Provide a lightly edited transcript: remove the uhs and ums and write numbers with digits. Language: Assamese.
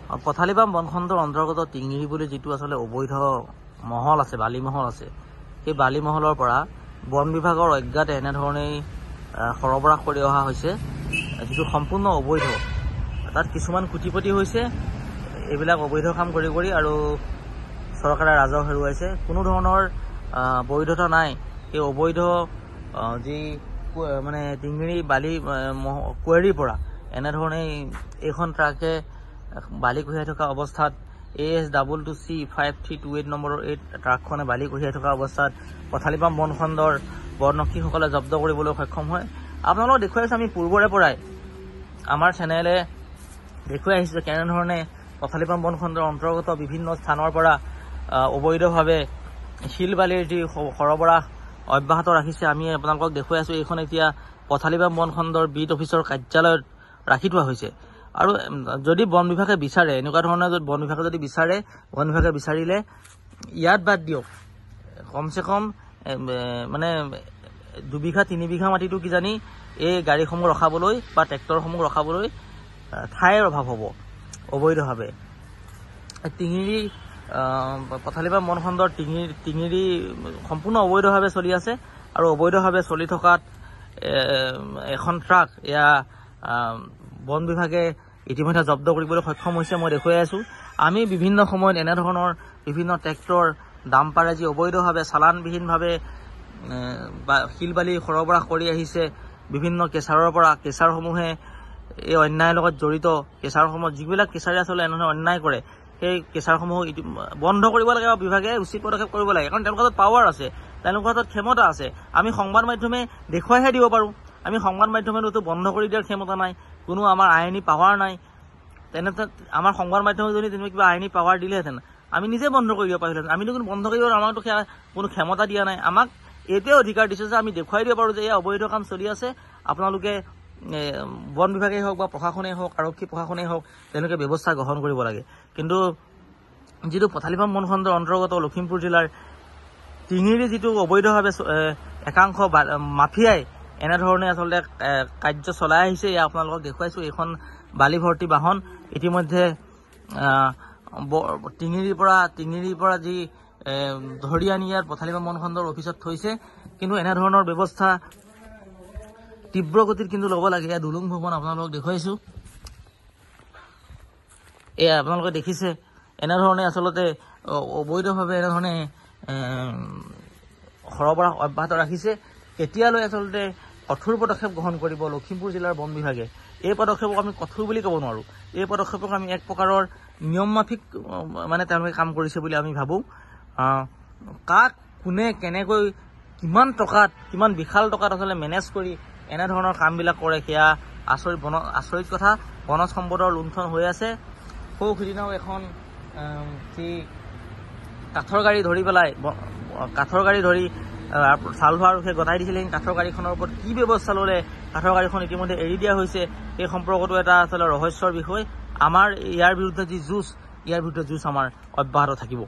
পথালিপাম বনখণ্ডৰ অন্তৰ্গত টিঙিৰি বুলি যিটো আচলতে অবৈধ মহল আছে, বালি মহল আছে, সেই বালি মহলৰ পৰা বন বিভাগৰ অজ্ঞাতে এনেধৰণেই সৰবৰাহ কৰি অহা হৈছে, যিটো সম্পূৰ্ণ অবৈধ। তাত কিছুমান কোটিপতি হৈছে এইবিলাক অবৈধ কাম কৰি কৰি, আৰু চৰকাৰে ৰাজহ হেৰুৱাইছে। কোনো ধৰণৰ বৈধতা নাই। এই অবৈধ যি মানে টিঙিৰি বালি কুৱেৰীৰ পৰা এনেধৰণেই এইখন ট্ৰাকে বালি কঢ়িয়াই থকা অৱস্থাত AS22C5328 নম্বৰৰ এই ট্ৰাকখনে বালি কঢ়িয়াই থকা অৱস্থাত পথালিপাম বনখণ্ডৰ বনৰক্ষীসকলে জব্দ কৰিবলৈ সক্ষম হয়। আপোনালোকক দেখুৱাই আছোঁ আমি পূৰ্বৰে পৰাই আমাৰ চেনেলে দেখুৱাই আহিছোঁ কেনেধৰণে পথালিপাম বনখণ্ডৰ অন্তৰ্গত বিভিন্ন স্থানৰ পৰা অবৈধভাৱে শিল বালিৰ যি সৰবৰাহ অব্যাহত ৰাখিছে। আমি আপোনালোকক দেখুৱাই আছোঁ। এইখন এতিয়া পথালিপাম বনখণ্ডৰ বিট অফিচৰ কাৰ্যালয়ত ৰাখি থোৱা হৈছে। আৰু যদি বন বিভাগে বিচাৰে, এনেকুৱা ধৰণৰ বন বিভাগে যদি বিচাৰে, বন বিভাগে বিচাৰিলে ইয়াত বাদ দিয়ক, কমচে কম মানে 2 বিঘা 3 বিঘা মাটিটো কিজানি এই গাড়ীসমূহ ৰখাবলৈ বা ট্ৰেক্টৰসমূহ ৰখাবলৈ ঠাইৰ অভাৱ হ'ব অবৈধভাৱে। টিঙিৰি পথালিপাম বনখণ্ডৰ টিঙিৰি সম্পূৰ্ণ অবৈধভাৱে চলি আছে, আৰু অবৈধভাৱে চলি থকাত এখন ট্ৰাক এয়া বন বিভাগে ইতিমধ্যে জব্দ কৰিবলৈ সক্ষম হৈছে। মই দেখুৱাই আছোঁ। আমি বিভিন্ন সময়ত এনেধৰণৰ বিভিন্ন ট্ৰেক্টৰ ডাম্পাৰে যি অবৈধভাৱে চালানবিহীনভাৱে শিল বালি সৰবৰাহ কৰি আহিছে বিভিন্ন কেঁচাৰৰ পৰা, কেঁচাৰসমূহে এই অন্যায়ৰ লগত জড়িত, কেঁচাৰসমূহ যিবিলাক কেঁচাৰে আচলতে এনেধৰণে অন্যায় কৰে, সেই কেঁচাৰসমূহ বন্ধ কৰিব লাগে বা বিভাগে উচিত পদক্ষেপ কৰিব লাগে। কাৰণ তেওঁলোকৰ হাতত পাৱাৰ আছে, তেওঁলোকৰ হাতত ক্ষমতা আছে। আমি সংবাদ মাধ্যমে দেখুৱাইহে দিব পাৰোঁ। আমি সংবাদ মাধ্যমেতো বন্ধ কৰি দিয়াৰ ক্ষমতা নাই, কোনো আমাৰ আইনী পাৱাৰ নাই। তেনেতে আমাৰ সংবাদ মাধ্যমে যদি তেনেকুৱা কিবা আইনী পাৱাৰ দিলেহেঁতেন আমি নিজে বন্ধ কৰি দিব পাৰিলোহেঁতেন। আমিতো কোনো বন্ধ কৰিব আমাকতো কোনো ক্ষমতা দিয়া নাই। আমাক এইটোৱে অধিকাৰ দিছে যে আমি দেখুৱাই দিব পাৰোঁ যে এয়া অবৈধ কাম চলি আছে, আপোনালোকে বন বিভাগেই হওক বা প্ৰশাসনেই হওক, আৰক্ষী প্ৰশাসনেই হওক, তেওঁলোকে ব্যৱস্থা গ্ৰহণ কৰিব লাগে। কিন্তু যিটো পথালিপাম বনখণ্ডৰ অন্তৰ্গত লখিমপুৰ জিলাৰ টিঙিৰি যিটো অবৈধভাৱে একাংশ মাফিয়াই এনেধৰণে আচলতে কাৰ্য চলাই আহিছে, এয়া আপোনালোকক দেখুৱাইছোঁ। এইখন বালি ভৰ্তি বাহন ইতিমধ্যে টিঙিৰিৰ পৰা যি ধৰি আনি ইয়াত পথালিপাম বনখণ্ডৰ অফিচত থৈছে। কিন্তু এনেধৰণৰ ব্যৱস্থা তীব্ৰ গতিত কিন্তু ল'ব লাগে। এয়া দুলুং ভৱন আপোনালোকক দেখুৱাইছোঁ। এয়া আপোনালোকে দেখিছে এনেধৰণে আচলতে অবৈধভাৱে এনেধৰণে সৰবৰাহ অব্যাহত ৰাখিছে। কেতিয়ালৈ আচলতে কঠোৰ পদক্ষেপ গ্ৰহণ কৰিব লখিমপুৰ জিলাৰ বন বিভাগে, এই পদক্ষেপক আমি কঠোৰ বুলি ক'ব নোৱাৰোঁ। এই পদক্ষেপক আমি এক প্ৰকাৰৰ নিয়ম মাফিক মানে তেওঁলোকে কাম কৰিছে বুলি আমি ভাবোঁ। কাক কোনে কেনেকৈ কিমান বিশাল টকাত আচলতে মেনেজ কৰি এনেধৰণৰ কামবিলাক কৰে, সেয়া আচৰিত কথা। বনজ সম্পদৰ লুণ্ঠন হৈ আছে। সৌ সিদিনাও এখন যি কাঠৰ গাড়ী ধৰি চালভা আৰক্ষীয়ে গতাই দিছিলে। সেই কাঠৰ গাড়ীখনৰ ওপৰত কি ব্যৱস্থা ল'লে, কাঠৰ গাড়ীখন ইতিমধ্যে এৰি দিয়া হৈছে, এই সম্পৰ্কতো এটা আচলতে ৰহস্যৰ বিষয়। আমাৰ ইয়াৰ বিৰুদ্ধে যি যুঁজ, আমাৰ অব্যাহত থাকিব।